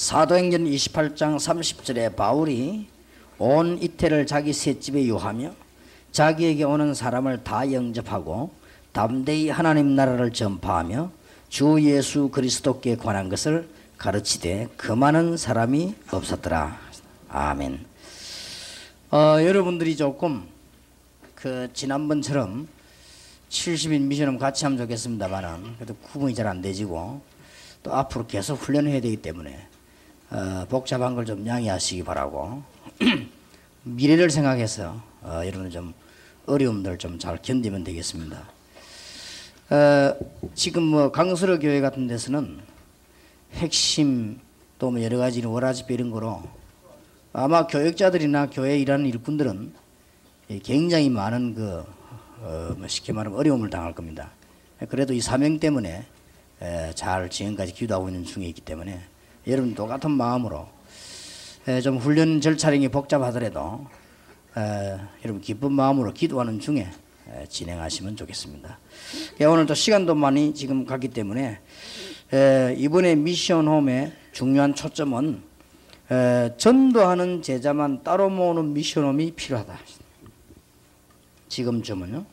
사도행전 28장 30절에 바울이 온 이태를 자기 셋집에 유하며 자기에게 오는 사람을 다 영접하고 담대히 하나님 나라를 전파하며 주 예수 그리스도께 관한 것을 가르치되 그 많은 사람이 없었더라. 아멘. 여러분들이 조금 지난번처럼 70인 미션을 같이 하면 좋겠습니다만은 그래도 구분이 잘 안 되지고 또 앞으로 계속 훈련해야 되기 때문에 복잡한 걸 좀 양해하시기 바라고 미래를 생각해서 여러분 좀 어려움들 좀 잘 견디면 되겠습니다. 지금 강서로 교회 같은 데서는 핵심 또 여러 가지 월화집회 이런 거로 아마 교역자들이나 교회에 일하는 일꾼들은 굉장히 많은 쉽게 말하면 어려움을 당할 겁니다. 그래도 이 사명 때문에 잘 지금까지 기도하고 있는 중에 있기 때문에 여러분 똑같은 마음으로 좀 훈련 절차량이 복잡하더라도 여러분 기쁜 마음으로 기도하는 중에 진행하시면 좋겠습니다. 오늘 또 시간도 많이 지금 갔기 때문에 이번에 미션홈의 중요한 초점은 전도하는 제자만 따로 모으는 미션홈이 필요하다. 지금쯤은요.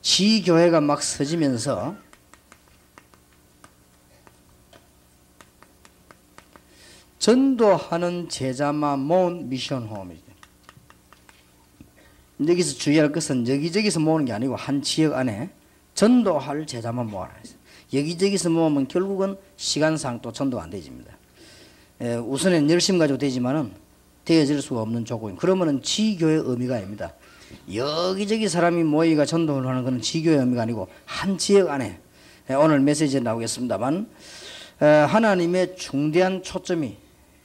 지교회가 막 서지면서 전도하는 제자만 모은 미션홈이죠. 여기서 주의할 것은 여기저기서 모으는 게 아니고 한 지역 안에 전도할 제자만 모아라. 여기저기서 모으면 결국은 시간상 또 전도가 안 되집니다. 우선은 열심 가지고 되지만은 되어질 수가 없는 조건. 그러면은 지교의 의미가 아닙니다. 여기저기 사람이 모이가 전도를 하는 것은 지교의 의미가 아니고 한 지역 안에 오늘 메시지에 나오겠습니다만 하나님의 중대한 초점이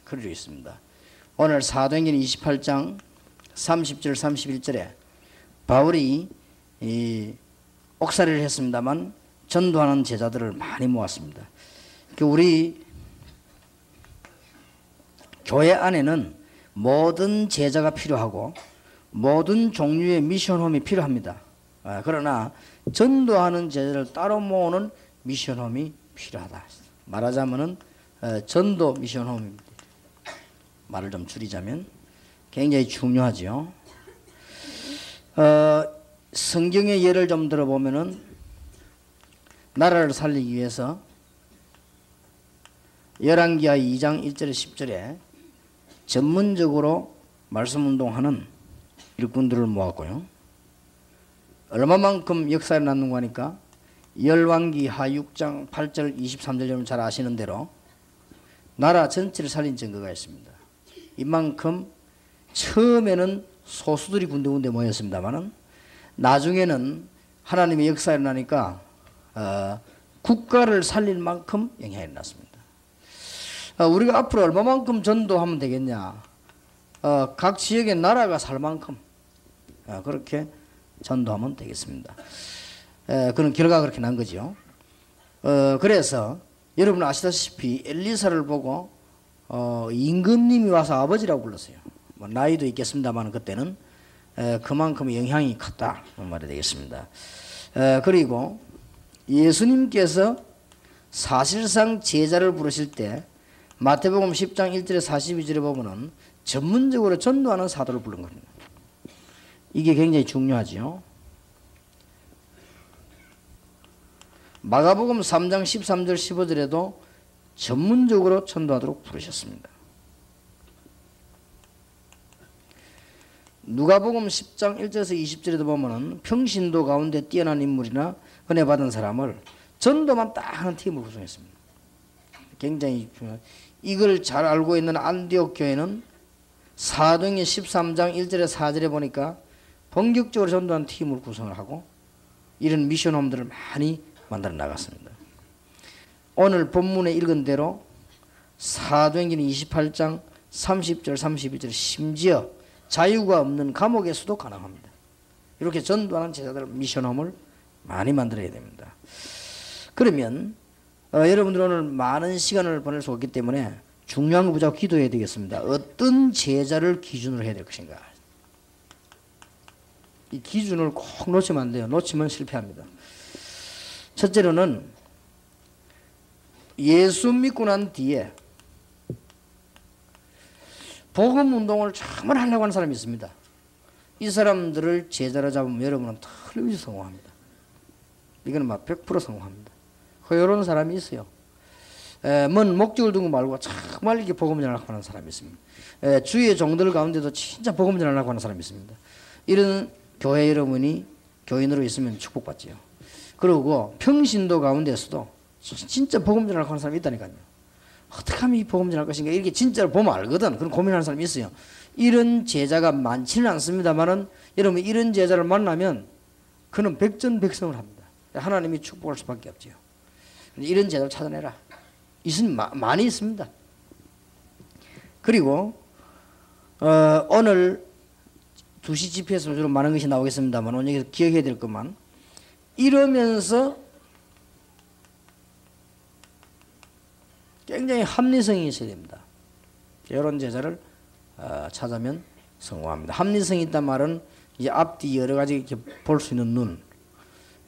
그려져 있습니다. 오늘 사도행전 28장 30절 31절에 바울이 옥살이를 했습니다만 전도하는 제자들을 많이 모았습니다. 우리 교회 안에는 모든 제자가 필요하고 모든 종류의 미션홈이 필요합니다. 그러나 전도하는 제자를 따로 모으는 미션홈이 필요하다. 말하자면은 전도 미션홈입니다. 말을 좀 줄이자면 굉장히 중요하죠. 성경의 예를 좀 들어보면은 나라를 살리기 위해서 열왕기하 2장 1절에 10절에 전문적으로 말씀 운동하는 일꾼들을 모았고요. 얼마만큼 역사에 남는 거니까 열왕기하 6장 8절 23절 여러분 잘 아시는 대로 나라 전체를 살린 증거가 있습니다. 이만큼 처음에는 소수들이 군데군데 모였습니다만은 나중에는 하나님의 역사에 나니까 국가를 살릴 만큼 영향이 났습니다. 우리가 앞으로 얼마만큼 전도하면 되겠냐? 각 지역의 나라가 살 만큼 그렇게 전도하면 되겠습니다. 그런 결과가 그렇게 난 거죠. 그래서 여러분 아시다시피 엘리사를 보고 임금님이 와서 아버지라고 불렀어요. 나이도 있겠습니다만 그때는 그만큼 영향이 컸다 말이 되겠습니다. 그리고 예수님께서 사실상 제자를 부르실 때 마태복음 10장 1절에 42절에 보면은 전문적으로 전도하는 사도를 부른 겁니다. 이게 굉장히 중요하죠. 마가복음 3장 13절 15절에도 전문적으로 전도하도록 부르셨습니다. 누가복음 10장 1절에서 20절에도 보면은 평신도 가운데 뛰어난 인물이나 은혜 받은 사람을 전도만 딱 하는 팀을 구성했습니다. 굉장히 중요한. 이걸 잘 알고 있는 안디옥 교회는 사도행전 13장 1절에 4절에 보니까 본격적으로 전도하는 팀을 구성을 하고 이런 미션홈들을 많이 만들어 나갔습니다. 오늘 본문에 읽은 대로 사도행전 28장 30절 31절 심지어 자유가 없는 감옥에서도 가능합니다. 이렇게 전도하는 제자들 미션홈을 많이 만들어야 됩니다. 그러면 여러분들 오늘 많은 시간을 보낼 수 없기 때문에 중요한 거 무조건 기도해야 되겠습니다. 어떤 제자를 기준으로 해야 될 것인가. 이 기준을 꼭 놓치면 안 돼요. 놓치면 실패합니다. 첫째로는 예수 믿고 난 뒤에 복음 운동을 정말 하려고 하는 사람이 있습니다. 이 사람들을 제자로 잡으면 여러분은 틀림없이 성공합니다. 이거는 막 100% 성공합니다. 이런 사람이 있어요. 뭔 목적을 두고 말고 정말 이렇게 복음 전하려고 하는 사람이 있습니다. 주의 종들 가운데도 진짜 복음 전하려고 하는 사람이 있습니다. 이런 교회 여러분이 교인으로 있으면 축복받지요. 그리고 평신도 가운데서도 진짜 복음 전하려고 하는 사람이 있다니까요. 어떻게 하면 이 복음 전할 것인가 이렇게 진짜로 보면 알거든. 그런 고민하는 사람이 있어요. 이런 제자가 많지는 않습니다만은 여러분 이런 제자를 만나면 그는 백전백승을 합니다. 하나님이 축복할 수밖에 없지요. 이런 제자를 찾아내라. 있으면 많이 있습니다. 그리고 오늘 2시 집회에서 주로 많은 것이 나오겠습니다만 오늘 여기서 기억해야 될 것만 이러면서 굉장히 합리성이 있어야 됩니다. 이런 제자를 찾으면 성공합니다. 합리성이 있단 말은 이제 앞뒤 여러 가지 이렇게 볼 수 있는 눈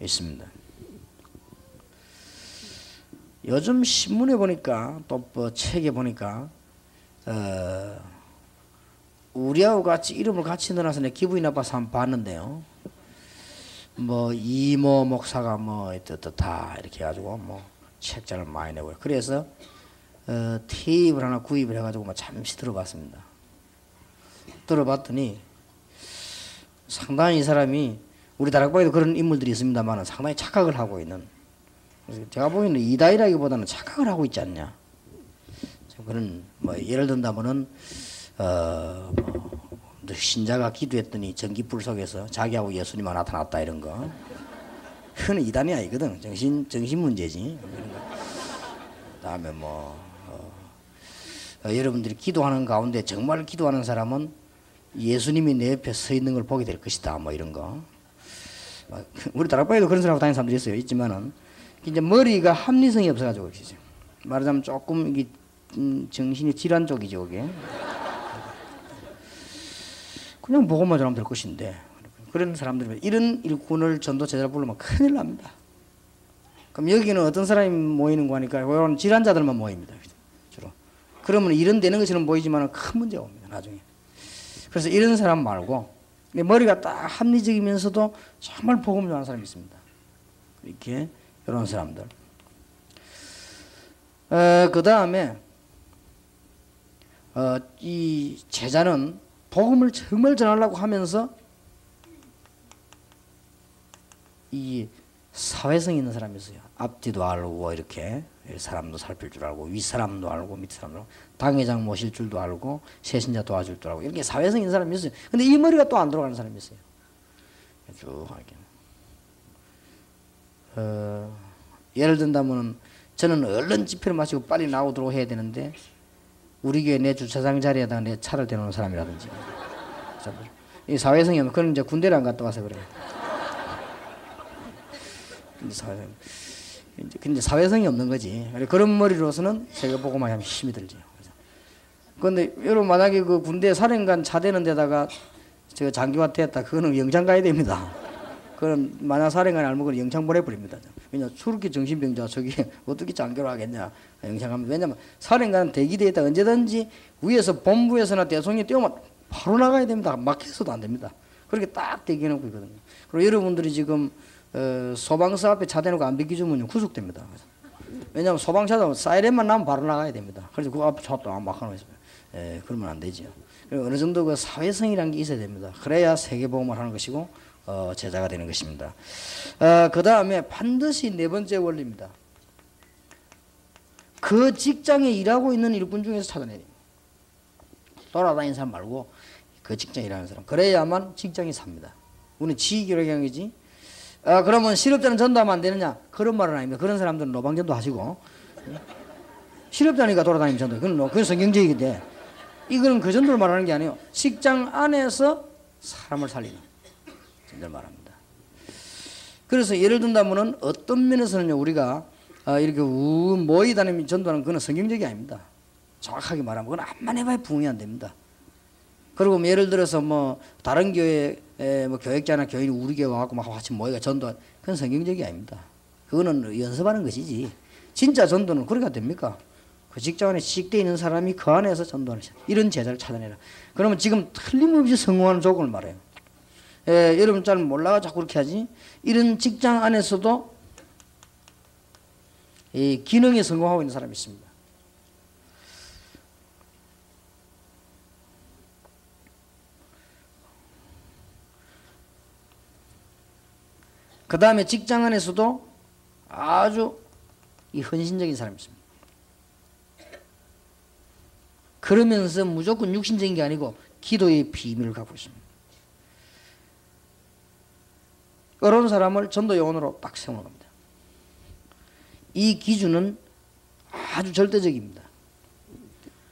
있습니다. 요즘 신문에 보니까 또 뭐 책에 보니까 우리하고 같이 이름을 같이 넣어놔서 내 기분이 나빠서 한번 봤는데요. 뭐 이모 목사가 뭐 다 이렇게 해가지고 뭐 책자를 많이 내고 그래서 테이프를 하나 구입을 해가지고 뭐 잠시 들어봤습니다. 들어봤더니 상당히 이 사람이 우리 다락방에도 그런 인물들이 있습니다만 상당히 착각을 하고 있는 제가 보기에는 이다이라기보다는 착각을 하고 있지 않냐. 그런 뭐 예를 든다면은 뭐 신자가 기도했더니 전기불 속에서 자기하고 예수님만 나타났다 이런 거. 그건 이단이 아니거든. 정신 문제지. 그다음에 뭐 여러분들이 기도하는 가운데 정말 기도하는 사람은 예수님이 내 옆에 서 있는 걸 보게 될 것이다. 뭐 이런 거. 우리 다락방에도 그런 사람하고 다니는 사람들이 있어요. 있지만은 이제 머리가 합리성이 없어가지고 그러시죠. 말하자면 조금 이게 정신이 질환 쪽이죠, 그게. 그냥 보고만 전하면 될 것인데 그런 사람들 이런 일꾼을 전도 제자로 부르면 큰일 납니다. 그럼 여기는 어떤 사람이 모이는 거니까 이런 질환자들만 모입니다. 주로. 그러면 이런 되는 것처럼 보이지만 큰 문제가 옵니다. 나중에. 그래서 이런 사람 말고 머리가 딱 합리적이면서도 정말 복음 전하는 사람이 있습니다. 이렇게 이런 사람들. 그 다음에 이 제자는 복음을 정말 전하려고 하면서 이 사회성 있는 사람이 있어요. 앞뒤도 알고 이렇게 사람도 살필 줄 알고 윗사람도 알고 밑사람도 알고 당회장 모실 줄도 알고 세신자 도와줄 줄 알고 이렇게 사회성 있는 사람이 있어요. 근데 이 머리가 또 안 들어가는 사람이 있어요. 쭉 하게. 예를 든다면 저는 얼른 집회를 마치고 빨리 나오도록 해야 되는데 우리 교회 내 주차장 자리에다가 내 차를 대놓는 사람이라든지 이 사회성이 없는 그건 이제 군대를 안 갔다 와서 그래요. 근데 사회성이 없는 거지. 그런 머리로서는 세계복음화에 하면 힘이 들죠. 그런데 여러분 만약에 그 군대 사령관 차 대는 데다가 제가 장교가 됐다 그거는 영창 가야 됩니다. 그럼 만약 사령관이 알면 그건 영창 보내버립니다. 왜냐 수르기 정신병자 저기 어떻게 장교를 하겠냐 영창 가면 왜냐면 사령관은 대기대에 있다 언제든지 위에서 본부에서나 대통령이 뛰어오면 바로 나가야 됩니다. 막혀서도 안 됩니다. 그렇게 딱 대기해놓고 있거든요. 그리고 여러분들이 지금 소방서 앞에 차 대놓고 안 비켜주면 구속됩니다. 왜냐하면 소방차도 사이렌만 나면 바로 나가야 됩니다. 그래서 그 앞에 차도 안 막아놓고 있어요. 그러면 안 되죠. 어느 정도 그 사회성이라는 게 있어야 됩니다. 그래야 세계보험을 하는 것이고 제자가 되는 것입니다. 그 다음에 반드시 네 번째 원리입니다. 그 직장에 일하고 있는 일꾼 중에서 찾아내야 됩니다. 돌아다니는 사람 말고 그 직장에 일하는 사람. 그래야만 직장이 삽니다. 우리는 지휘교육 경이지. 그러면 실업자는 전도하면 안 되느냐? 그런 말은 아닙니다. 그런 사람들은 노방전도 하시고 실업자니까 돌아다니면 전도. 그건 성경적이긴데 이거는 그 정도로 말하는 게 아니에요. 직장 안에서 사람을 살리는 전도를 말합니다. 그래서 예를 든다면은 어떤 면에서는요 우리가 이렇게 모이 다니면 전도하는 그건 성경적이 아닙니다. 정확하게 말하면 그건 암만 해봐야 부응이 안 됩니다. 그리고 뭐 예를 들어서 뭐 다른 교회 뭐 교육자나 교인이 우리 교회 와갖고 막 같이 모이가 전도 그건 성경적이 아닙니다. 그거는 연습하는 것이지 진짜 전도는 그렇게 됩니까? 그 직장 안에 취직되어 있는 사람이 그 안에서 전도하는 이런 제자를 찾아내라. 그러면 지금 틀림없이 성공하는 조건을 말해요. 여러분 잘 몰라가 자꾸 그렇게 하지. 이런 직장 안에서도 이 기능에 성공하고 있는 사람이 있습니다. 그 다음에 직장 안에서도 아주 이 헌신적인 사람이 있습니다. 그러면서 무조건 육신적인 게 아니고 기도의 비밀을 갖고 있습니다. 어려운 사람을 전도 요원으로 딱 세우는 겁니다. 이 기준은 아주 절대적입니다.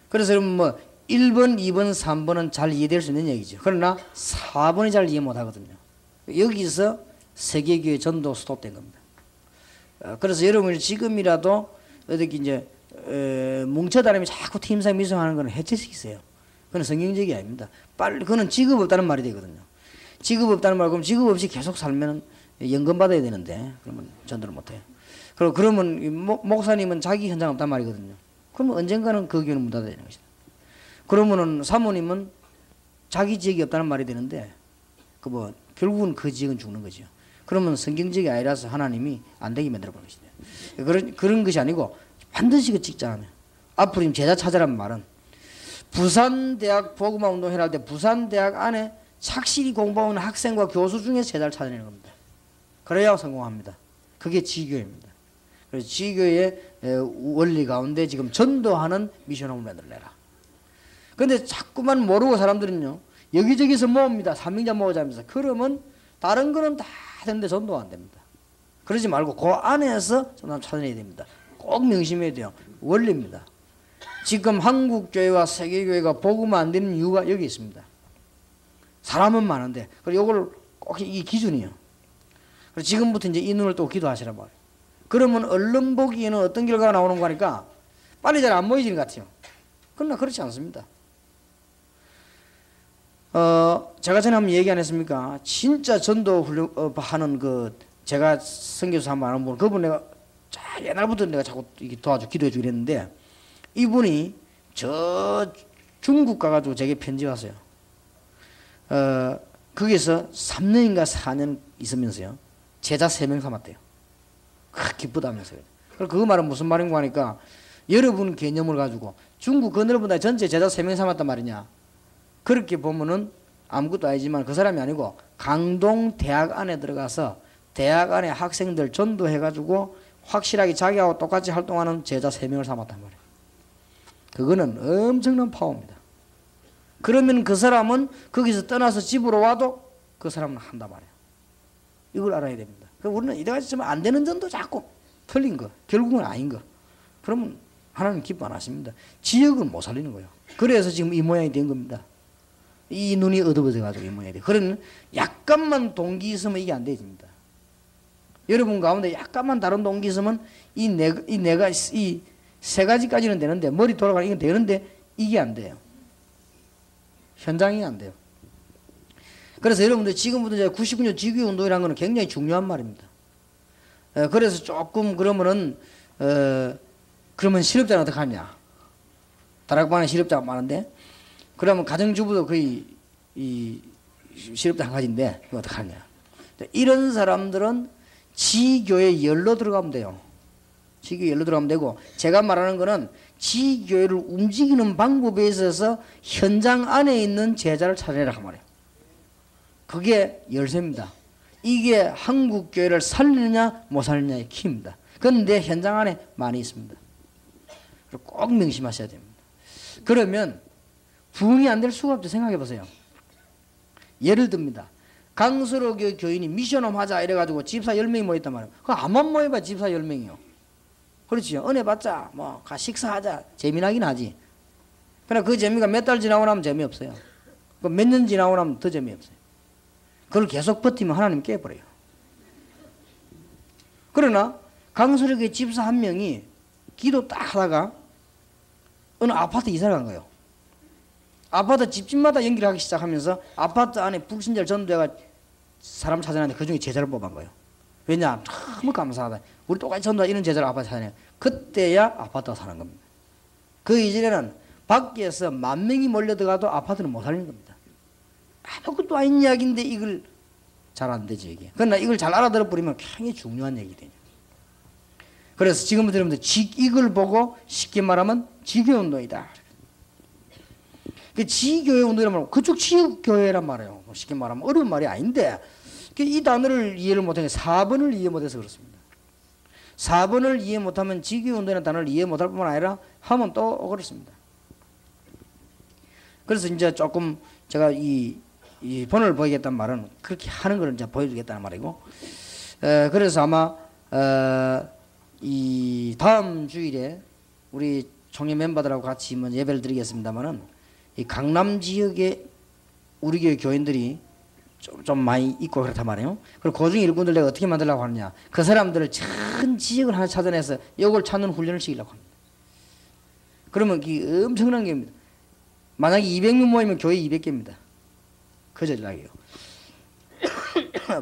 그래서 여러분 뭐 1번, 2번, 3번은 잘 이해될 수 있는 얘기죠. 그러나 4번이 잘 이해 못 하거든요. 여기서 세계교회 전도 스톱된 겁니다. 그래서 여러분이 지금이라도 어떻게 이제 뭉쳐다니면 자꾸 팀상 미성하는 건 해체시키세요. 그건 성경적이 아닙니다. 빨리 그거는 직업 없다는 말이 되거든요. 직업 없다는 말, 그럼 직업 없이 계속 살면 연금 받아야 되는데 그러면 전도를 못해요. 그러면 목사님은 자기 현장 없단 말이거든요. 그러면 언젠가는 그 교회는 문 닫아야 되는 것이다. 그러면은 사모님은 자기 지역이 없다는 말이 되는데 그 뭐 결국은 그 지역은 죽는 거죠. 그러면 성경적이 아니라서 하나님이 안 되게 만들어 버린 것이다. 그런 것이 아니고 반드시 그 직장하면 앞으로 제자 찾으라는 말은 부산대학 복음화 운동회를 할 때 부산대학 안에 착실히 공부하는 학생과 교수 중에서 제자를 찾아내는 겁니다. 그래야 성공합니다. 그게 지교입니다. 그래서 지교의 원리 가운데 지금 전도하는 미션홈을 만들어내라. 그런데 자꾸만 모르고 사람들은요 여기저기서 모읍니다. 삼명자 모으자면서. 그러면 다른 거는 다 되는데 전도가 안 됩니다. 그러지 말고 그 안에서 전도 찾아내야 됩니다. 꼭 명심해야 돼요. 원리입니다. 지금 한국교회와 세계교회가 복음화 안 되는 이유가 여기 있습니다. 사람은 많은데 그리고 이걸 꼭 이 기준이요. 그래서 지금부터 이제 이 눈을 또 기도하시라 말이에요. 그러면 언론 보기에는 어떤 결과가 나오는 거니까 빨리 잘 안 모이지는 것 같아요. 그러나 그렇지 않습니다. 제가 전에 한번 얘기 안 했습니까? 진짜 전도 하는 제가 선교사 한번 아는 분, 그분 내가 옛날부터 내가 자꾸 도와주고 기도해 주기로 했는데 이분이 저 중국 가가지고 제게 편지 왔어요. 거기서 3년인가 4년 있으면서요. 제자 3명 삼았대요. 기쁘다면서요. 그 말은 무슨 말인가 하니까 여러분 개념을 가지고 중국 그 넓은 나라 전체 제자 3명 삼았단 말이냐. 그렇게 보면은 아무것도 아니지만 그 사람이 아니고 강동 대학 안에 들어가서 대학 안에 학생들 전도해가지고 확실하게 자기하고 똑같이 활동하는 제자 3명을 삼았단 말이에요. 그거는 엄청난 파워입니다. 그러면 그 사람은 거기서 떠나서 집으로 와도 그 사람은 한단 말이에요. 이걸 알아야 됩니다. 우리는 이래가지고 좀 안 되는 전도 자꾸 틀린 거, 결국은 아닌 거. 그러면 하나님 기뻐 안 하십니다. 지역은 못 살리는 거예요. 그래서 지금 이 모양이 된 겁니다. 이 눈이 어두워져가지고 이 모양이 돼. 그런 약간만 동기 있으면 이게 안 되집니다. 여러분 가운데 약간만 다른 동기 있으면 이 세 가지까지는 되는데 머리 돌아가는 이건 되는데 이게 안 돼요. 현장이 안 돼요. 그래서 여러분들 지금부터 이제 99년 지교회 운동이라는 것은 굉장히 중요한 말입니다. 그래서 조금 그러면은 그러면 실업자는 어떻게 하냐? 다락방에 실업자가 많은데 그러면 가정주부도 거의 이 실업자 한 가지인데 이거 어떻게 하냐? 이런 사람들은 지교회 열로 들어가면 돼요. 지교회 열로 들어가면 되고 제가 말하는 거는 지교회를 움직이는 방법에 있어서 현장 안에 있는 제자를 찾아내라 그 말이에요. 그게 열쇠입니다. 이게 한국 교회를 살리느냐 못 살리느냐의 키입니다. 그런데 현장 안에 많이 있습니다. 꼭 명심하셔야 됩니다. 그러면 부흥이 안 될 수가 없죠. 생각해 보세요. 예를 듭니다. 강서로 교인이 미션홈 하자 이래가지고 집사 10명이 모였단 말이에요. 그 암만 모여봐 집사 10명이요. 그렇지요. 은혜 받자 뭐 식사하자 재미나긴 하지. 그러나 그 재미가 몇 달 지나고 나면 재미없어요. 몇 년 지나고 나면 더 재미없어요. 그걸 계속 버티면 하나님 깨버려요. 그러나 강서력의 집사 한 명이 기도 딱 하다가 어느 아파트 이사를 간 거예요. 아파트 집집마다 연결하기 시작하면서 아파트 안에 불신자를 전도해가 사람 찾아내는데 그중에 제자를 뽑은 거예요. 왜냐? 너무 감사하다. 우리 똑같이 전도하 이런 제자를 아파트 찾아내요. 그때야 아파트가 사는 겁니다. 그 이전에는 밖에서 10,000명이 몰려들어가도 아파트는 못 살리는 겁니다. 아무것도 아닌 이야기인데 이걸 잘 안 되죠, 이게. 그러나 이걸 잘 알아들어 버리면 굉장히 중요한 얘기 되죠. 그래서 지금부터 여러분들 이걸 보고 쉽게 말하면 지교운동이다. 그 지교회 운동이란 그쪽 지교회란 말이에요. 쉽게 말하면 어려운 말이 아닌데 이 단어를 이해를 못하니까 4번을 이해 못해서 그렇습니다. 4번을 이해 못하면 지교회 운동이라는 단어를 이해 못할 뿐만 아니라 하면 또 그렇습니다. 그래서 이제 조금 제가 이 본을 보이겠다는 말은 그렇게 하는 걸 이제 보여주겠다는 말이고, 그래서 아마 이 다음 주일에 우리 총회 멤버들하고 같이 예배를 드리겠습니다만은 이 강남 지역에 우리 교회 교인들이 좀 많이 있고 그렇단 말이에요. 그리고 그중 일꾼들 내가 어떻게 만들려고 하느냐, 그 사람들을 큰 지역을 하나 찾아내서 이걸 찾는 훈련을 시키려고 합니다. 그러면 이게 엄청난 게입니다. 만약에 200명 모이면 교회 200개입니다. 그 전략이에요.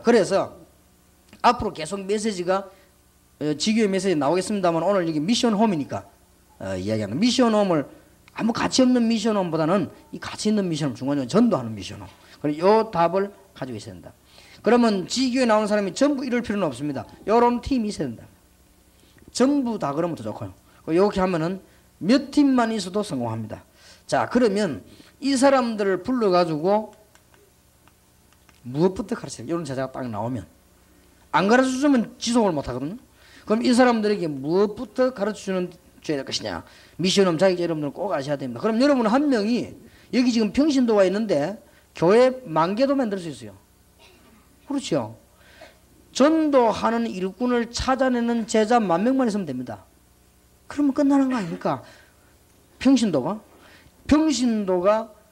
그래서 앞으로 계속 메시지가 지교의 메시지 나오겠습니다만 오늘 여기 미션홈이니까 이야기하는 미션홈을 아무 가치 없는 미션홈보다는 이 가치 있는 미션홈, 중간중간 전도하는 미션홈. 그리고 이 답을 가지고 있어야 된다. 그러면 지교에 나오는 사람이 전부 이럴 필요는 없습니다. 이런 팀이 있어야 된다. 전부 다 그러면 더 좋고요. 이렇게 하면은 몇 팀만 있어도 성공합니다. 자, 그러면 이 사람들을 불러가지고 무엇부터 가르쳐요? 이런 제자가 딱 나오면 안 가르쳐주면 지속을 못하거든요. 그럼 이 사람들에게 무엇부터 가르쳐줘야 될 것이냐? 미션홈 자격자 여러분들은 꼭 아셔야 됩니다. 그럼 여러분 한 명이 여기 지금 평신도가 있는데 교회 10,000개도 만들 수 있어요. 그렇죠? 전도하는 일꾼을 찾아내는 제자 10,000명만 있으면 됩니다. 그러면 끝나는 거 아닙니까? 평신도가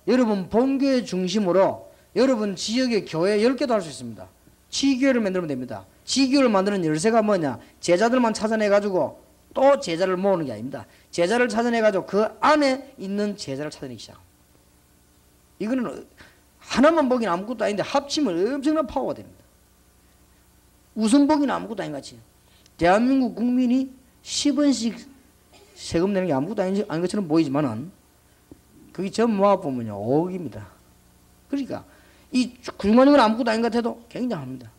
여러분 본교회 중심으로 여러분 지역의 교회 10개도 할 수 있습니다. 지교회를 만들면 됩니다. 지교회를 만드는 열쇠가 뭐냐? 제자들만 찾아내가지고 또 제자를 모으는 게 아닙니다. 제자를 찾아내가지고 그 안에 있는 제자를 찾아내기 시작합니다. 이거는 하나만 보기는 아무것도 아닌데 합치면 엄청난 파워가 됩니다. 우선 보기는 아무것도 아닌 것 같이 대한민국 국민이 10원씩 세금 내는 게 아무것도 아닌 것처럼 보이지만은 그게 전 모아보면요 5억입니다. 그러니까 이 중간중간 아무것도 아닌 것 같아도 굉장합니다.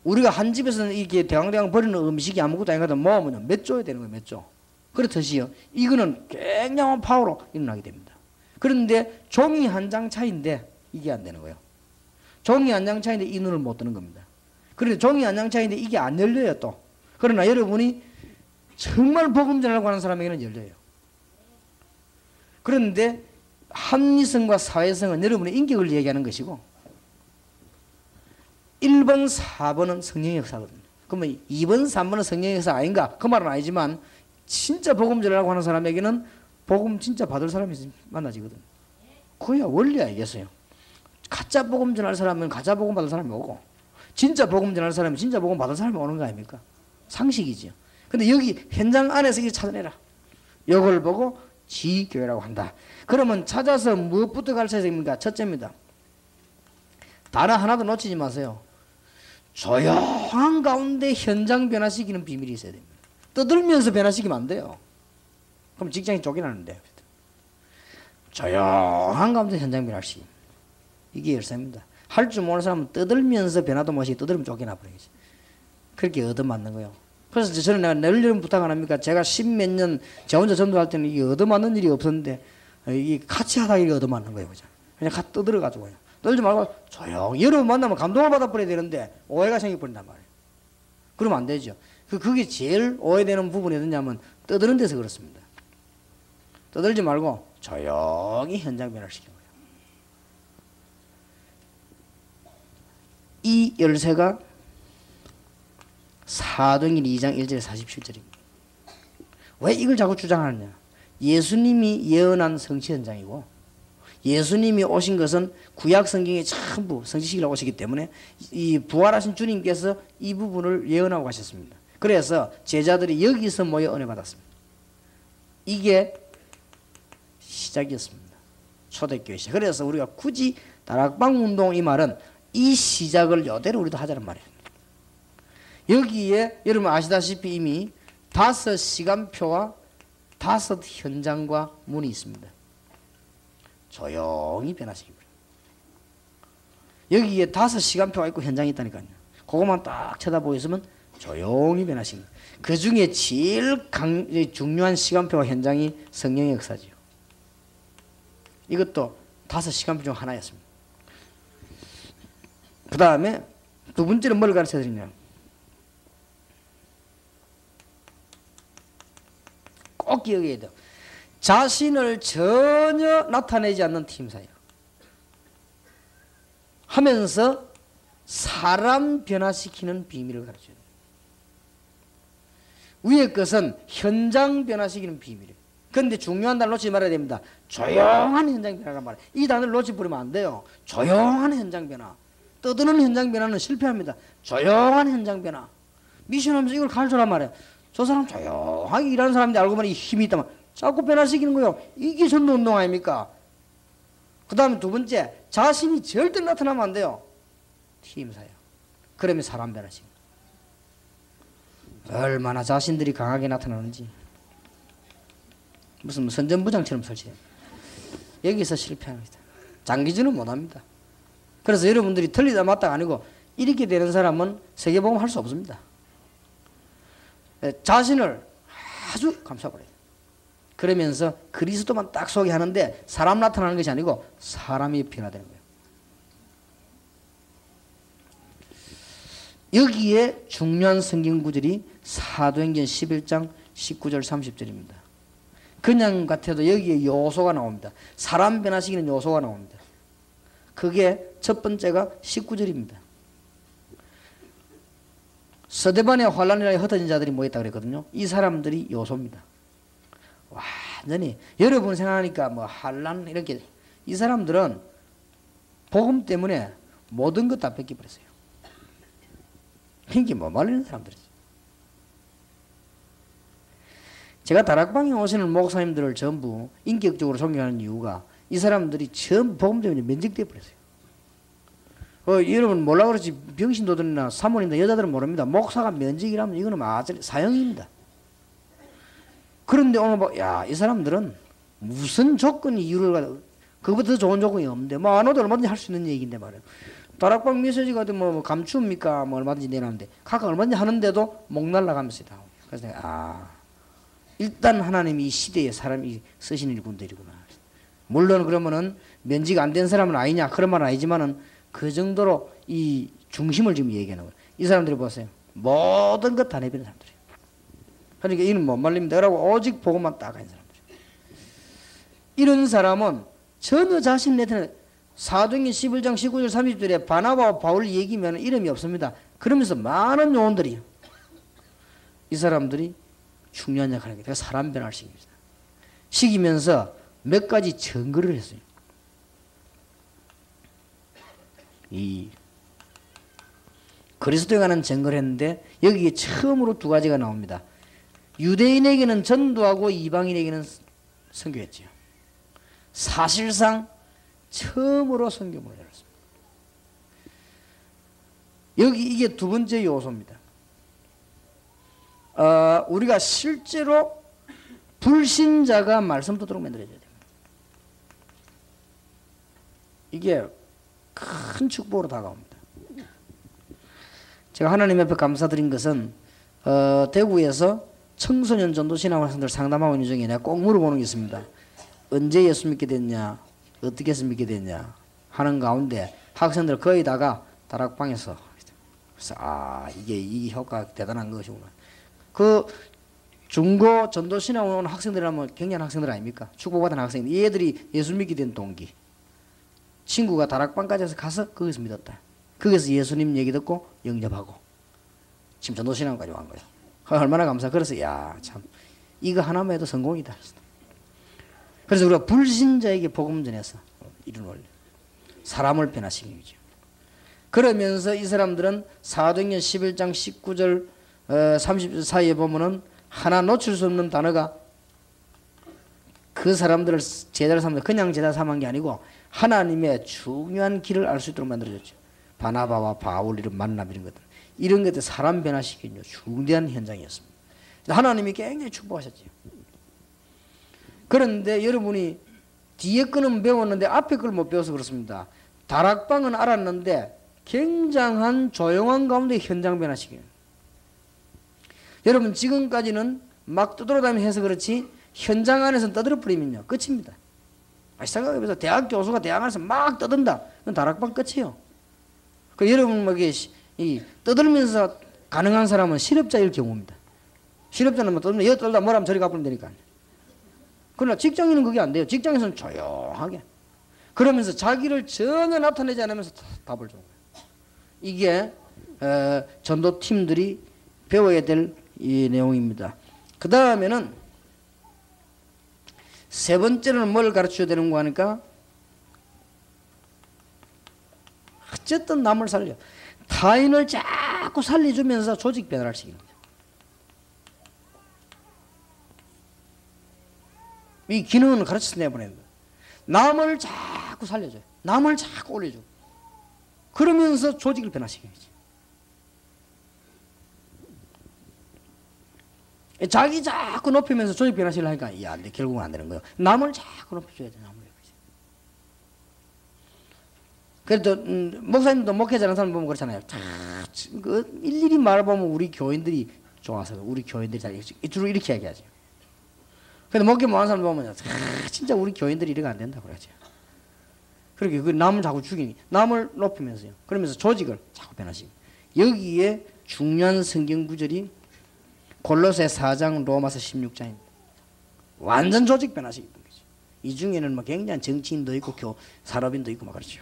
우리가 한 집에서는 이게 대왕대왕 버리는 음식이 아무것도 아닌 것 같아도 모으면 몇 조에 되는 거예요. 몇 조. 그렇듯이요. 이거는 굉장한 파워로 일어나게 됩니다. 그런데 종이 한 장 차이인데 이게 안 되는 거예요. 종이 한 장 차이인데 이 눈을 못 뜨는 겁니다. 그런데 종이 한 장 차이인데 이게 안 열려요 또. 그러나 여러분이 정말 복음 전하려고 하는 사람에게는 열려요. 그런데 합리성과 사회성은 여러분의 인격을 얘기하는 것이고 1번, 4번은 성령의 역사거든요. 그러면 2번, 3번은 성령의 역사 아닌가? 그 말은 아니지만 진짜 복음 전하려고 하는 사람에게는 복음 진짜 받을 사람이 만나지거든. 그야 원리 알겠어요. 가짜 복음 전할 사람은 가짜 복음 받을 사람이 오고 진짜 복음 전할 사람은 진짜 복음 받을 사람이 오는 거 아닙니까? 상식이지요. 근데 여기 현장 안에서 이걸 찾아내라. 이걸 보고 지교회라고 한다. 그러면 찾아서 무엇부터 가르쳐야 됩니까? 첫째입니다. 단어 하나도 놓치지 마세요. 조용한 가운데 현장 변화시키는 비밀이 있어야 됩니다. 떠들면서 변화시키면 안 돼요. 그럼 직장이 쫓겨나는데. 조용한 가운데 현장 변화시키기. 이게 열쇠입니다. 할 줄 모르는 사람은 떠들면서 변화도 못이 떠들면 쫓겨나 버리겠지. 그렇게 얻어맞는 거예요. 그래서 저는 내가 늘 이런 부탁 안 합니까? 제가 10몇 년 저 혼자 전도할 때는 이게 얻어맞는 일이 없었는데 이게 같이 하다가 이게 얻어맞는 거예요. 그냥 같이 떠들어가지고 떨지 말고 조용히 여러분 만나면 감동을 받아버려야 되는데 오해가 생겨버린단 말이에요. 그러면 안 되죠. 그게 제일 오해되는 부분이 어디냐면 떠드는 데서 그렇습니다. 떠들지 말고 조용히 현장 변화를 시키는 거예요. 이 열쇠가 사도행전 2장 1절에 47절입니다. 왜 이걸 자꾸 주장하느냐? 예수님이 예언한 성취 현장이고 예수님이 오신 것은 구약 성경에 전부 성취시키려고 오시기 때문에 이 부활하신 주님께서 이 부분을 예언하고 가셨습니다. 그래서 제자들이 여기서 모여 은혜 받았습니다. 이게 시작이었습니다. 초대교회 시작. 그래서 우리가 굳이 다락방 운동 이 말은 이 시작을 이대로 우리도 하자는 말이에요. 여기에 여러분 아시다시피 이미 5시간표와 5 현장과 문이 있습니다. 조용히 변화시킵니다. 여기에 5시간표가 있고 현장이 있다니까요. 그것만 딱 쳐다보고 있으면 조용히 변화시킵니다. 그 중에 제일 중요한 시간표와 현장이 성령의 역사지요. 이것도 5시간표 중 하나였습니다. 그 다음에 두 번째는 뭘 가르쳐 드리냐. 꼭 기억해야 돼요. 자신을 전혀 나타내지 않는 팀사예요. 하면서 사람 변화시키는 비밀을 가르쳐요. 위의 것은 현장 변화시키는 비밀이에요. 그런데 중요한 단어 놓치지 말아야 됩니다. 조용한 현장 변화란 말이에요. 이 단어를 놓치버리면 안 돼요. 조용한 현장 변화. 떠드는 현장 변화는 실패합니다. 조용한 현장 변화. 미션하면서 이걸 가르쳐란 말이에요. 저 사람 조용하게 일하는 사람인데 알고 보니 힘이 있다면 자꾸 변화시키는 거예요. 이게 전도운동 아닙니까? 그 다음에 두 번째, 자신이 절대 나타나면 안 돼요. 팀사예요. 그러면 사람 변화시킵니다. 얼마나 자신들이 강하게 나타나는지. 무슨 선전부장처럼 설치해요. 여기서 실패합니다. 장기전은 못합니다. 그래서 여러분들이 틀리다 맞다가 아니고 이렇게 되는 사람은 세계복음 할 수 없습니다. 자신을 아주 감싸버려요. 그러면서 그리스도만 딱 소개하는데 사람 나타나는 것이 아니고 사람이 변화되는 거예요. 여기에 중요한 성경 구절이 사도행전 11장 19절 30절입니다. 그냥 같아도 여기에 요소가 나옵니다. 사람 변화시키는 요소가 나옵니다. 그게 첫 번째가 19절입니다. 서대반의 환란이라 흩어진 자들이 모였다 그랬거든요. 이 사람들이 요소입니다. 완전히 여러분 생각하니까 뭐 환란 이렇게 이 사람들은 복음 때문에 모든 것 다 뺏겨버렸어요. 이게 뭐 말리는 사람들이지. 제가 다락방에 오시는 목사님들을 전부 인격적으로 존경하는 이유가 이 사람들이 전부 복음 때문에 면직되어 버렸어요. 여러분 몰라 그렇지 병신도들이나 사모님들 여자들은 모릅니다. 목사가 면직이라면 이거는 아주 사형입니다. 그런데 오늘 뭐, 이 사람들은 무슨 조건이 이유를 가지고 그것보다 더 좋은 조건이 없는데 뭐 안 와도 얼마든지 할 수 있는 얘기인데 말이에요. 다락방 메시지가 뭐 감추입니까? 뭐 얼마든지 내놨는데 각각 얼마든지 하는데도 목 날라가면서 다. 그래서 내가 일단 하나님이 이 시대에 사람이 쓰시는 일꾼들이구나. 물론 그러면은 면직 안 된 사람은 아니냐 그런 말은 아니지만은 그 정도로 이 중심을 지금 얘기하는 거예요. 이 사람들이 보세요. 모든 것 다 내비는 사람들이에요. 그러니까 이는 못 말립니다. 그러고 오직 복음만 딱 하는 사람들이에요. 이런 사람은 전혀 자신 내태는 사도행전 11장 19절 30절에 바나바와 바울 얘기면 이름이 없습니다. 그러면서 많은 요원들이 이 사람들이 중요한 역할을 하게 돼요. 사람 변화를 시키면서 몇 가지 증거를 했어요. 이 그리스도에 관한 증거를 했는데 여기에 처음으로 2가지가 나옵니다. 유대인에게는 전도하고 이방인에게는 선교했지요. 사실상 처음으로 선교문을 열었습니다. 여기 이게 2번째 요소입니다. 우리가 실제로 불신자가 말씀 듣도록 만들어줘야 됩니다. 이게 큰 축복으로 다가옵니다. 제가 하나님 앞에 감사드린 것은 대구에서 청소년 전도신앙 학생들 상담하고 있는 중에 내가 꼭 물어보는 게 있습니다. 언제 예수 믿게 됐냐, 어떻게 해서 믿게 됐냐 하는 가운데 학생들 거의 다가 다락방에서 그래서 이게 이 효과가 대단한 것이구나. 그 중고 전도신앙 오는 학생들이라면 굉장한 학생들 아닙니까? 축복받은 학생들. 이 애들이 예수 믿게 된 동기. 친구가 다락방까지 가서 거기서 믿었다. 거기서 예수님 얘기 듣고 영접하고 지금 전도신앙까지 온 거예요. 얼마나 감사. 그래서 참 이거 하나만 해도 성공이다. 그래서 우리가 불신자에게 복음 전해서 이런 원리 사람을 변화시키는 거죠. 그러면서 이 사람들은 사도행전 11장 19절 30절 사이에 보면은 하나 놓칠 수 없는 단어가 그 사람들을 제자를 삼는 그냥 제자 삼은 게 아니고 하나님의 중요한 길을 알 수 있도록 만들어졌죠. 바나바와 바울 이런 만남 이런 것들 사람 변화시키는 중대한 현장이었습니다. 하나님이 굉장히 축복하셨죠. 그런데 여러분이 뒤에 거는 배웠는데 앞에 걸 못 배워서 그렇습니다. 다락방은 알았는데 굉장한 조용한 가운데 현장 변화시켜요. 여러분 지금까지는 막 떠돌아다니면서 해서 그렇지 현장 안에서 떠들어 버리면요 끝입니다. 생각해보세요. 대학 교수가 대학 안에서 막 떠든다. 그건 다락방 끝이에요. 그 여러분 뭐 이 떠들면서 가능한 사람은 실업자일 경우입니다. 실업자는 뭐 떠들면 여기 떠들다 뭐라면 저리 가버리면 되니까. 그러나 직장인은 그게 안 돼요. 직장에서는 조용하게 그러면서 자기를 전혀 나타내지 않으면서 답을 주는 거예요. 이게 전도팀들이 배워야 될 이 내용입니다. 그 다음에는 세 번째는 뭘 가르쳐야 되는 거 하니까 어쨌든 남을 살려 타인을 자꾸 살려주면서 조직 변화를 시키는 거죠. 이 기능은 가르쳐서 내보내는 거예요. 남을 자꾸 살려줘요. 남을 자꾸 올려줘. 그러면서 조직을 변화시키는 거죠. 자기 자꾸 높이면서 조직 변화시키려니까 안 돼. 결국은 안 되는 거예요. 남을 자꾸 높여줘야 돼. 남을. 그래도 목사님도 목회자라는 사람 보면 그렇잖아요. 그 일일이 말해보면 우리 교인들이 좋아서 우리 교인들이 잘 주로 이렇게 얘기하죠. 근데 목회 못하는 사람 보면 진짜 우리 교인들이 이래가 안 된다 그러죠. 그렇게 그 남을 자꾸 죽이니 남을 높이면서요. 그러면서 조직을 자꾸 변화시키고 여기에 중요한 성경 구절이 골로새 4장 로마서 16장입니다. 완전 조직 변화시키는 거죠. 이 중에는 뭐 굉장한 정치인도 있고 산업인도 있고 막 그렇죠.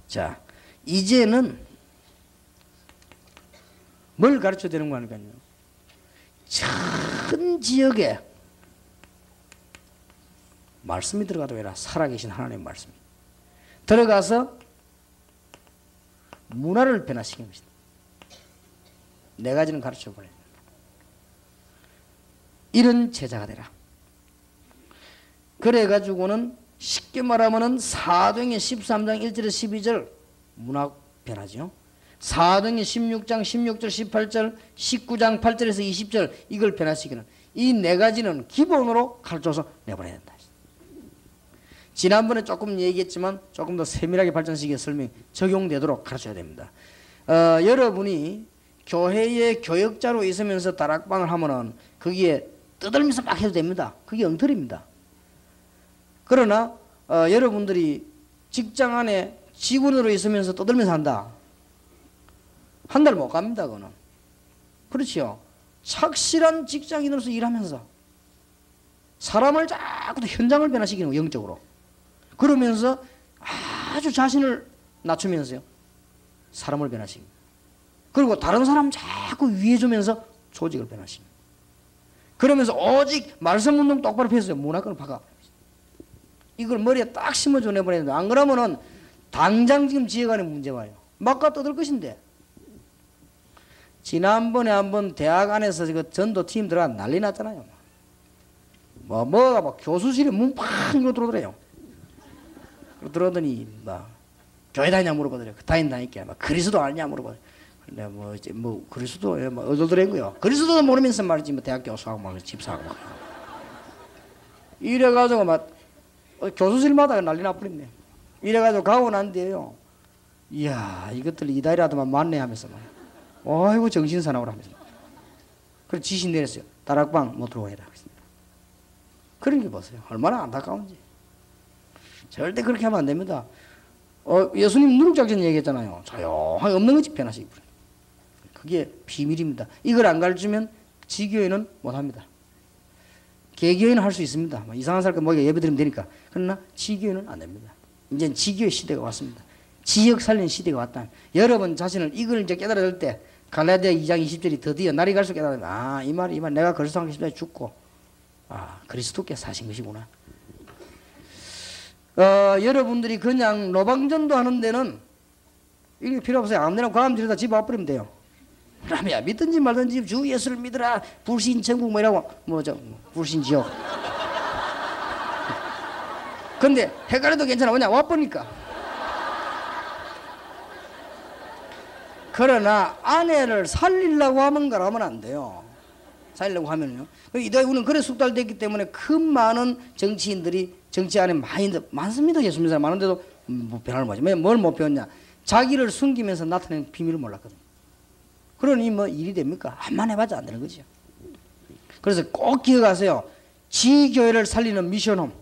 자, 이제는 뭘 가르쳐야 되는 거 아닐까요? 전 지역에 말씀이 들어가도 왜라 살아계신 하나님의 말씀이 들어가서 문화를 변화시키는 것이다. 네 가지는 가르쳐 버려야 된다. 이런 제자가 되라. 그래가지고는 쉽게 말하면은 사도행전 13장 1절에서 12절 문화 변화죠. 사도행전 16장 16절 18절 19장 8절에서 20절 이걸 변화시키는 이 네 가지는 기본으로 가르쳐서 내보내야 된다. 지난번에 조금 얘기했지만 조금 더 세밀하게 발전시켜 설명 적용되도록 가르쳐야 됩니다. 여러분이 교회의 교역자로 있으면서 다락방을 하면은 거기에 떠들면서 막 해도 됩니다. 그게 엉터리입니다. 그러나 여러분들이 직장 안에 직원으로 있으면서 떠들면서 한다. 한 달 못 갑니다. 그거는. 그렇죠. 착실한 직장인으로서 일하면서 사람을 자꾸 현장을 변화시키는 거예요. 영적으로. 그러면서 아주 자신을 낮추면서요. 사람을 변화시킵니다. 그리고 다른 사람 자꾸 위해주면서 조직을 변화시킵니다. 그러면서 오직 말씀 운동 똑바로 펴서 문화권을 박아. 이걸 머리에 딱 심어줘 내보내야 된다. 안 그러면은 당장 지금 지혜관에 문제 와요. 막가 떠들 것인데. 지난번에 한번 대학 안에서 그 전도팀 들어가 난리 났잖아요. 뭐가 막 교수실에 문팍 이거 들어오더래요. 들어오더니 교회 다니냐 물어보더래요. 다닌다니까. 그리스도 아니냐 물어보더래요. 근데 이제 그리스도에 어덜더란 거요. 그리스도도 모르면서 말이지 대학 교수하고 막 집사하고 막. 이래가지고 교수실마다 난리 나버렸네. 이래가지고 가고 난 뒤에요. 이야, 이것들 이달이라도만 만네 하면서 아이고 정신사나우라 하면서. 그래서 지시 내렸어요. 다락방 못 들어와야 돼. 그런 게 보세요. 얼마나 안타까운지. 절대 그렇게 하면 안 됩니다. 예수님 누룩작전 얘기했잖아요. 조용하게 없는 것이 변화시키고. 그게 비밀입니다. 이걸 안 가르치면 지교회는 못합니다. 개교회는 할 수 있습니다. 이상한 사람 모이게 예배 드리면 되니까. 그러나 지교회는 안 됩니다. 이제 지교회 시대가 왔습니다. 지역 살리는 시대가 왔다. 여러분 자신을 이걸 이제 깨달을 때 갈라디아 2장 20절이 드디어 날이 갈수록 깨달으면 이 말 내가 그리스도와 함께 죽고 그리스도께 사신 것이구나. 여러분들이 그냥 로방전도 하는 데는 이게 필요 없어요. 아무데나 과음 들여다 집 와버리면 돼요. 그러면 믿든지 말든지 주 예수를 믿으라. 불신천국 뭐라고 불신지옥. 근데 헷갈려도 괜찮아. 왜냐 와보니까. 그러나 아내를 살리려고 하면 그러면 안 돼요. 살려고 하면요. 우리는 그래 숙달됐기 때문에 그 많은 정치인들이 정치 안에 많습니다. 예수 믿는 사람 많은데도 뭐 변화를 못하지. 뭘 못 배웠냐? 자기를 숨기면서 나타내는 비밀을 몰랐거든요. 그러니 뭐 일이 됩니까? 암만 해봤자 안 되는 거죠. 그래서 꼭 기억하세요. 지교회를 살리는 미션홈.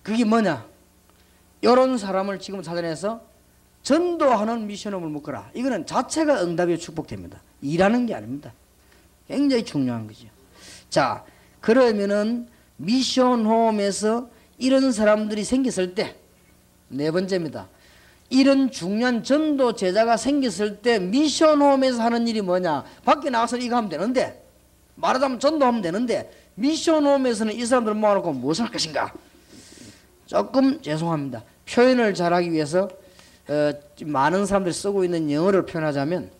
그게 뭐냐? 이런 사람을 지금 찾아내서 전도하는 미션홈을 묶어라. 이거는 자체가 응답의 축복됩니다. 일하는 게 아닙니다. 굉장히 중요한 거죠. 자, 그러면은 미션홈에서 이런 사람들이 생겼을 때, 네 번째입니다. 이런 중요한 전도 제자가 생겼을 때 미션홈에서 하는 일이 뭐냐? 밖에 나가서 이거 하면 되는데, 말하자면 전도하면 되는데, 미션홈에서는 이 사람들을 모아놓고 무엇을 할 것인가? 조금 죄송합니다. 표현을 잘하기 위해서 많은 사람들이 쓰고 있는 영어를 표현하자면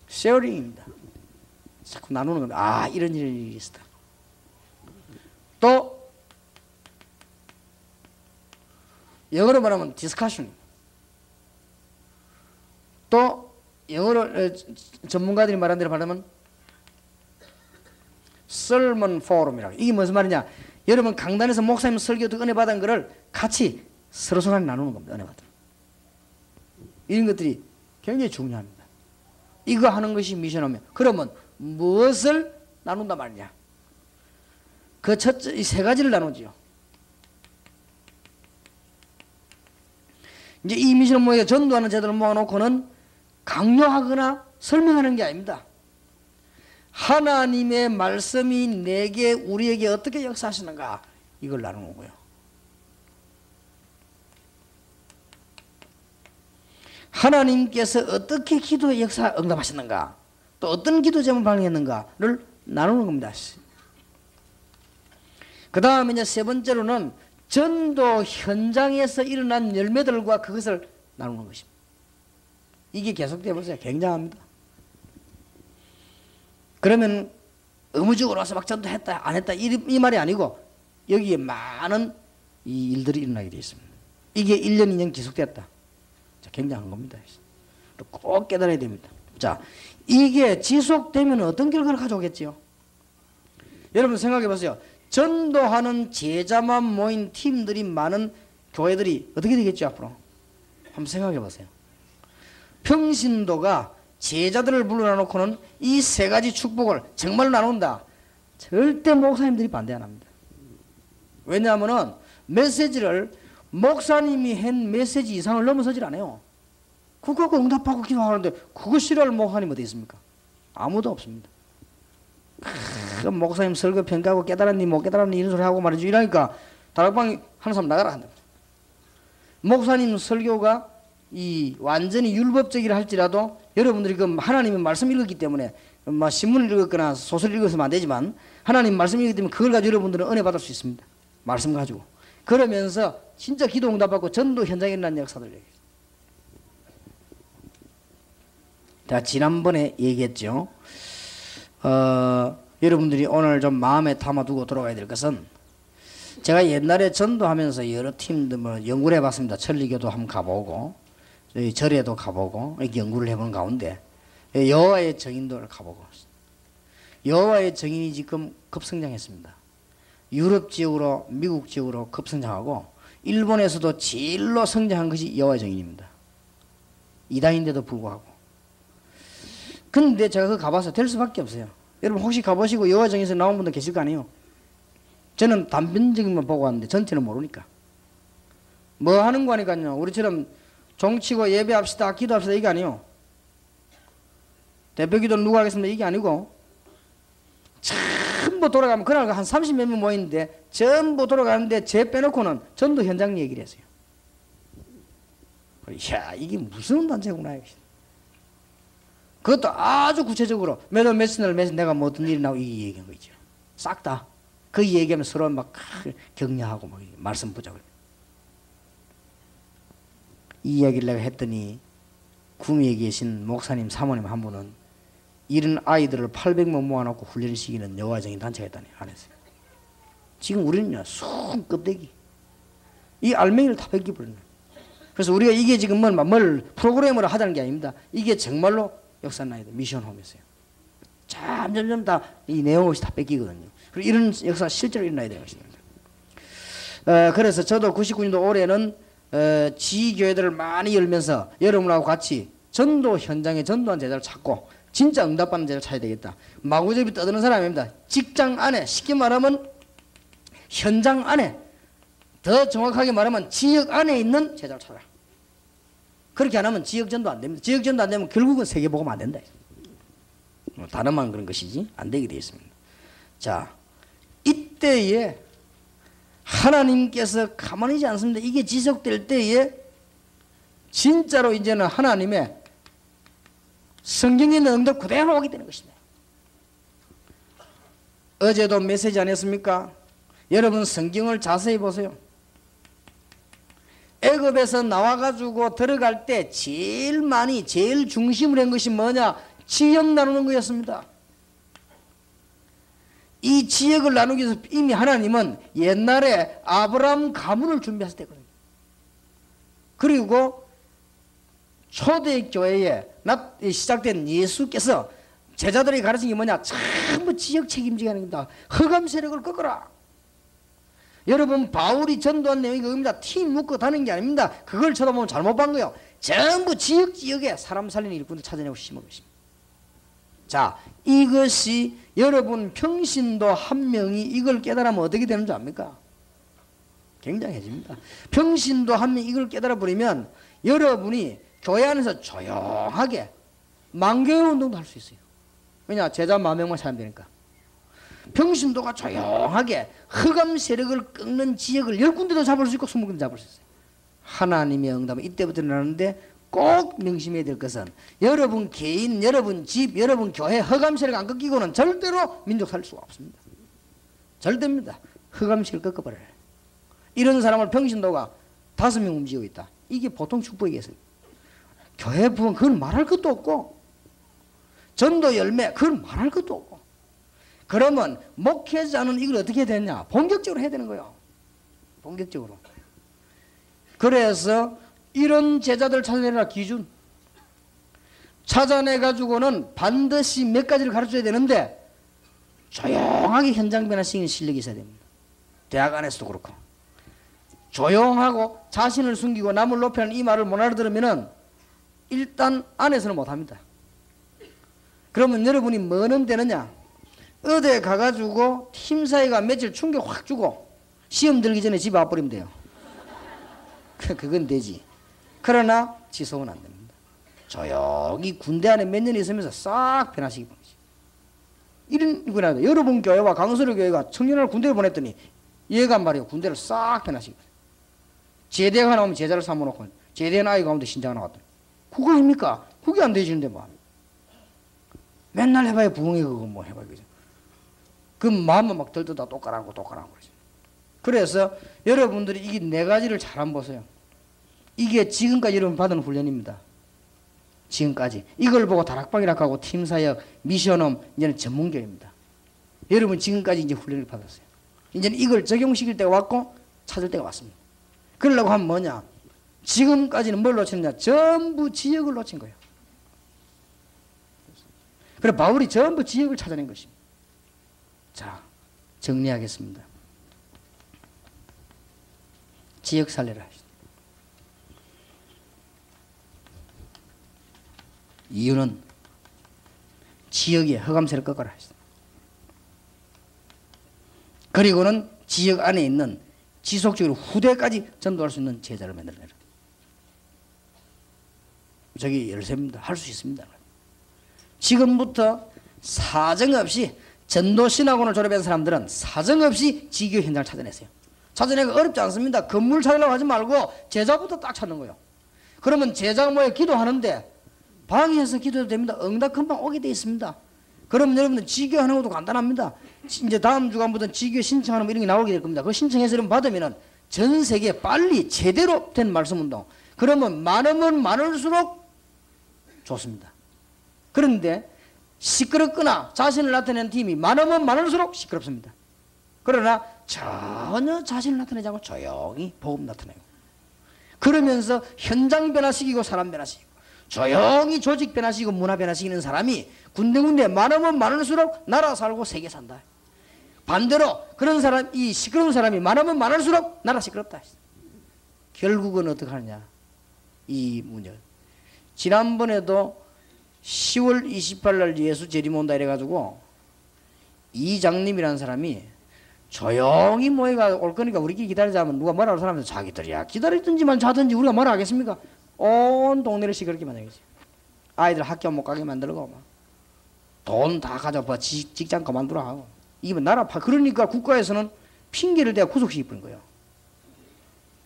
sharing입니다. 자꾸 나누는 겁니다. 아, 이런 일이 있었다. 또 영어로 말하면 discussion. 또 영어로 전문가들이 말하는 대로 말하면 sermon forum이라고. 이게 무슨 말이냐? 여러분 강단에서 목사님 설교도 은혜 받은 거를 같이 서로서로 나누는 겁니다. 은혜 받은. 이런 것들이 굉장히 중요합니다. 이거 하는 것이 미션하면. 그러면 무엇을 나눈단 말이냐? 그 첫째, 이 세 가지를 나누지요. 이제 이 미션을 모여 전도하는 제도를 모아놓고는 강요하거나 설명하는 게 아닙니다. 하나님의 말씀이 내게 우리에게 어떻게 역사하시는가 이걸 나누는 거고요. 하나님께서 어떻게 기도에 역사 응답하셨는가 또 어떤 기도 제목을 발견했는가를 나누는 겁니다. 그 다음에 이제 세 번째로는 전도 현장에서 일어난 열매들과 그것을 나누는 것입니다. 이게 계속되어 보세요. 굉장합니다. 그러면 의무적으로 와서 막 전도했다 안 했다 이 말이 아니고 여기에 많은 이 일들이 일어나게 되어 있습니다. 이게 1년 2년 계속됐다. 자, 굉장한 겁니다. 꼭 깨달아야 됩니다. 자, 이게 지속되면 어떤 결과를 가져오겠지요? 여러분 생각해 보세요. 전도하는 제자만 모인 팀들이 많은 교회들이 어떻게 되겠죠 앞으로? 한번 생각해 보세요. 평신도가 제자들을 불러놔 놓고는 이 세 가지 축복을 정말 나눈다. 절대 목사님들이 반대 안 합니다. 왜냐하면 메시지를 목사님이 한 메시지 이상을 넘어서질 않아요. 그거 갖고 응답하고 기도하는데 그거 싫어할 목사님 어디 있습니까? 아무도 없습니다. 목사님 설교 평가하고 깨달았니 못 깨달았니 이런 소리 하고 말이죠. 이러니까 다락방에 하는 사람 나가라 한다. 목사님 설교가 이 완전히 율법적이라 할지라도 여러분들이 그 하나님의 말씀 읽었기 때문에 뭐 신문을 읽었거나 소설을 읽어서는 안 되지만 하나님 말씀 읽기 때문에 그걸 가지고 여러분들은 은혜 받을 수 있습니다. 말씀 가지고. 그러면서 진짜 기도 응답받고 전도 현장에 일어난 역사들 얘기해요. 제가 지난번에 얘기했죠. 여러분들이 오늘 좀 마음에 담아두고 들어가야 될 것은 제가 옛날에 전도하면서 여러 팀들 뭐 연구를 해봤습니다. 천리교도 한번 가보고 절에도 가보고 이렇게 연구를 해보는 가운데 여호와의 증인도를 가보고 여호와의 증인이 지금 급성장했습니다. 유럽 지역으로 미국 지역으로 급성장하고 일본에서도 제일로 성장한 것이 여호와의 증인입니다. 이단인데도 불구하고. 근데 제가 그거 가봐서 될 수밖에 없어요. 여러분 혹시 가보시고 여호와의 증인에서 나온 분들 계실 거 아니에요? 저는 단편적인 만 보고 왔는데 전체는 모르니까. 뭐 하는 거 하니까요. 우리처럼 종치고 예배합시다 기도합시다 이게 아니에요. 대표기도는 누가 하겠습니다 이게 아니고 전부 돌아가면 그날 한 30몇 명 모이는데 전부 돌아가는데 제 빼놓고는 전도 현장 얘기를 했어요. 이야 이게 무슨 단체구나. 그것도 아주 구체적으로 몇월 몇날 내가 뭐 어떤 일이 나오고 이 얘기한 거 있죠. 싹 다. 그 얘기하면 서로 막 격려하고 막 말씀 붙잡고. 이 이야기를 내가 했더니 구미에 계신 목사님 사모님 한 분은 이런 아이들을 800명 모아놓고 훈련시키는 여호와적인 단체가 있다니 안 했어요. 지금 우리는요 순 껍데기 이 알맹이를 다 뺏기버렸네. 그래서 우리가 이게 지금 뭘 프로그램으로 하자는 게 아닙니다. 이게 정말로 역사 나야 돼. 미션홈이었어요. 점점점 다 이 내용이 다 뺏기거든요. 그리고 이런 역사가 실제로 일어나야 되는 것입니다. 그래서 저도 99년도 올해는 지교회들을 많이 열면서 여러분하고 같이 전도 현장에 전도한 제자를 찾고 진짜 응답받는 제자를 찾아야 되겠다. 마구잡이 떠드는 사람입니다. 직장 안에, 쉽게 말하면 현장 안에, 더 정확하게 말하면 지역 안에 있는 제자를 찾아라. 그렇게 안 하면 지역 전도 안 됩니다. 지역 전도 안 되면 결국은 세계복음 안 된다. 단어만 그런 것이지 안 되게 되어 있습니다. 자, 이때에 하나님께서 가만히 있지 않습니다. 이게 지속될 때에 진짜로 이제는 하나님의 성경에 있는 응답 그대로 오게 되는 것입니다. 어제도 메시지 안 했습니까? 여러분 성경을 자세히 보세요. 애굽에서 나와가지고 들어갈 때 제일 중심을 한 것이 뭐냐? 지역 나누는 거였습니다. 이 지역을 나누기 위해서 이미 하나님은 옛날에 아브라함 가문을 준비했을 때거든요. 그리고 초대교회에 시작된 예수께서 제자들에게 가르친 게 뭐냐? 전부 지역 책임지게 하는 겁니다. 흑암 세력을 꺾어라. 여러분 바울이 전도한 내용이 그겁니다. 팀 묶어 다니는 게 아닙니다. 그걸 쳐다보면 잘못 본 거예요. 전부 지역에 사람 살리는 일꾼을 찾아내고 심은 것입니다. 자, 이것이 여러분 평신도 한 명이 이걸 깨달으면 어떻게 되는 줄 압니까? 굉장해집니다. 평신도 한 명이 이걸 깨달아 버리면 여러분이 교회 안에서 조용하게 만개의 운동도 할 수 있어요. 왜냐? 제자 10,000명만 사면 되니까. 평신도가 조용하게 흑암 세력을 꺾는 지역을 10군데도 잡을 수 있고 20군데 잡을 수 있어요. 하나님의 응답은 이때부터 일어나는데 꼭 명심해야 될 것은 여러분 개인, 여러분 집, 여러분 교회 흑암 세력 안 꺾이고는 절대로 민족 살 수가 없습니다. 절대입니다. 흑암 세력 꺾어버려요. 이런 사람을 평신도가 5명 움직이고 있다. 이게 보통 축복이겠어요. 교회 부흥 그건 말할 것도 없고 전도 열매 그건 말할 것도 없고 그러면 목회자는 이걸 어떻게 해야 되냐? 본격적으로 해야 되는 거예요. 본격적으로. 그래서 이런 제자들 찾아내라 기준. 찾아내가지고는 반드시 몇 가지를 가르쳐야 되는데 조용하게 현장 변화시키는 실력이 있어야 됩니다. 대학 안에서도 그렇고. 조용하고 자신을 숨기고 남을 높이는 이 말을 못 알아들으면 일단 안에서는 못합니다. 그러면 여러분이 뭐는 되느냐? 어디에 가가지고 팀사회가 며칠 충격 확 주고 시험 들기 전에 집에 와버리면 돼요. 그건 되지. 그러나 지속은 안 됩니다. 조용히 군대 안에 몇 년 있으면서 싹 변화시키 방식. 이런 거나 여러분 교회와 강서로 교회가 청년을 군대를 보냈더니 얘가 말이에요. 군대를 싹 변화시키. 제대가 나오면 제자를 삼아놓고 제대한 아이가 가운데 신자가 나왔더니 그거 아닙니까? 그게 안 되지는데 뭐. 맨날 해봐야 부흥이 그거 뭐 해봐야 그죠. 그 마음은 막 들떠다 똑가라고 그러죠. 그래서 여러분들이 이게 4가지를 잘 한번 보세요. 이게 지금까지 여러분 받은 훈련입니다. 지금까지. 이걸 보고 다락방이라고 하고 팀사역, 미션홈 이제는 전문교입니다. 여러분 지금까지 이제 훈련을 받았어요. 이제는 이걸 적용시킬 때가 왔고 찾을 때가 왔습니다. 그러려고 하면 뭐냐? 지금까지는 뭘 놓쳤느냐? 전부 지역을 놓친 거예요. 그래 바울이 전부 지역을 찾아낸 것입니다. 자, 정리하겠습니다. 지역 살려라. 이유는 지역의 흑암세를 꺾어라. 그리고는 지역 안에 있는 지속적으로 후대까지 전도할 수 있는 제자를 만들어내라. 저기 열쇠입니다. 할 수 있습니다. 지금부터 사정없이 전도신학원을 졸업한 사람들은 사정없이 지교 현장을 찾아내세요. 찾아내기 어렵지 않습니다. 건물 찾으려고 하지 말고 제자부터 딱 찾는 거예요. 그러면 제자가 뭐에 기도하는데 방에서 기도해도 됩니다. 응답 금방 오게 돼 있습니다. 그러면 여러분들 지교하는 것도 간단합니다. 이제 다음 주간부터 지교 신청하는 뭐 이런 게 나오게 될 겁니다. 그거 신청해서 여러분 받으면은 전 세계 빨리 제대로 된 말씀 운동. 그러면 많으면 많을수록 좋습니다. 그런데 시끄럽거나 자신을 나타내는 팀이 많으면 많을수록 시끄럽습니다. 그러나 전혀 자신을 나타내지 않고 조용히 복음 나타내고 그러면서 현장 변화시키고 사람 변화시키고 조용히 조직 변화시키고 문화 변화시키는 사람이 군데군데 많으면 많을수록 나라 살고 세계 산다. 반대로 그런 사람, 이 시끄러운 사람이 많으면 많을수록 나라 시끄럽다. 결국은 어떻게 하느냐, 이 문제. 지난번에도 10월 28일 날 예수 재림 온다 이래가지고 이장님이라는 사람이 조용히 모여가 올 거니까 우리끼리 기다리자면 누가 뭐라 할 사람한테 자기들이야 기다리든지만 자든지 우리가 뭐라 하겠습니까? 온 동네를 시끄럽게 만들겠지. 아이들 학교 못 가게 만들고 돈 다 가져봐 직장 그만두라 하고. 이게 나라 그러니까 국가에서는 핑계를 대고 구속시키는 거예요.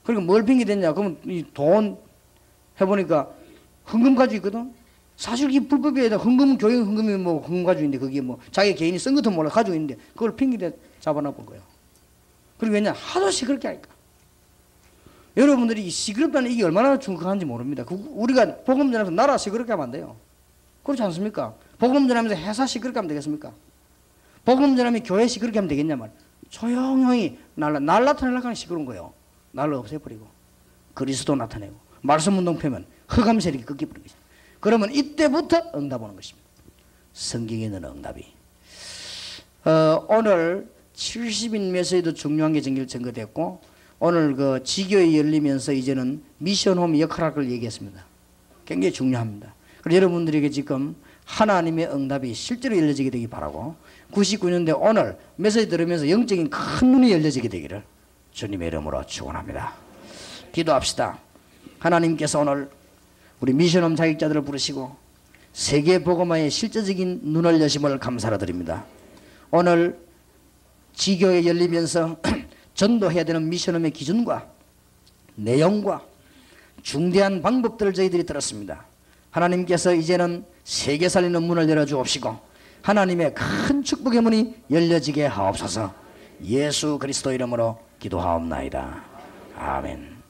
그러니까 뭘 핑계 댔냐? 그러면 이 돈 해보니까 헌금 가지고 있거든. 사실 이게 불법이에요. 헌금은 교회 헌금이 뭐 헌금 가지고 있는데 그게 뭐 자기 개인이 쓴 것도 몰라 가지고 있는데 그걸 핑계 잡아놔본 거예요. 그리고 왜냐? 하도 시끄럽게 하니까. 여러분들이 시끄럽다는 이게 얼마나 중요한지 모릅니다. 우리가 복음 전하면서 나라 시끄럽게 하면 안 돼요. 그렇지 않습니까? 복음 전하면서 회사 시끄럽게 하면 되겠습니까? 복음 전하면 교회 시끄럽게 하면 되겠냐 말. 조용히 날 나타내려고 하는 시끄러운 거예요. 날을 없애버리고 그리스도 나타내고 말씀 운동 펴면 흑암 세력이 꺾여버리는 것입니다. 그러면 이때부터 응답 오는 것입니다. 성경에 있는 응답이. 오늘 70인 메시지도 중요한 게 증거됐고 오늘 그 지교에 열리면서 이제는 미션홈 역할을 얘기했습니다. 굉장히 중요합니다. 그래서 여러분들에게 지금 하나님의 응답이 실제로 열려지게 되기 바라고 99년대 오늘 메시지 들으면서 영적인 큰 눈이 열려지게 되기를 주님의 이름으로 축원합니다. 기도합시다. 하나님께서 오늘 우리 미션홈 자격자들을 부르시고 세계 복음화의 실제적인 눈을 여심을 감사를 드립니다. 오늘 지교에 열리면서 전도해야 되는 미션홈의 기준과 내용과 중대한 방법들을 저희들이 들었습니다. 하나님께서 이제는 세계 살리는 문을 열어주옵시고 하나님의 큰 축복의 문이 열려지게 하옵소서. 예수 그리스도 이름으로 기도하옵나이다. 아멘.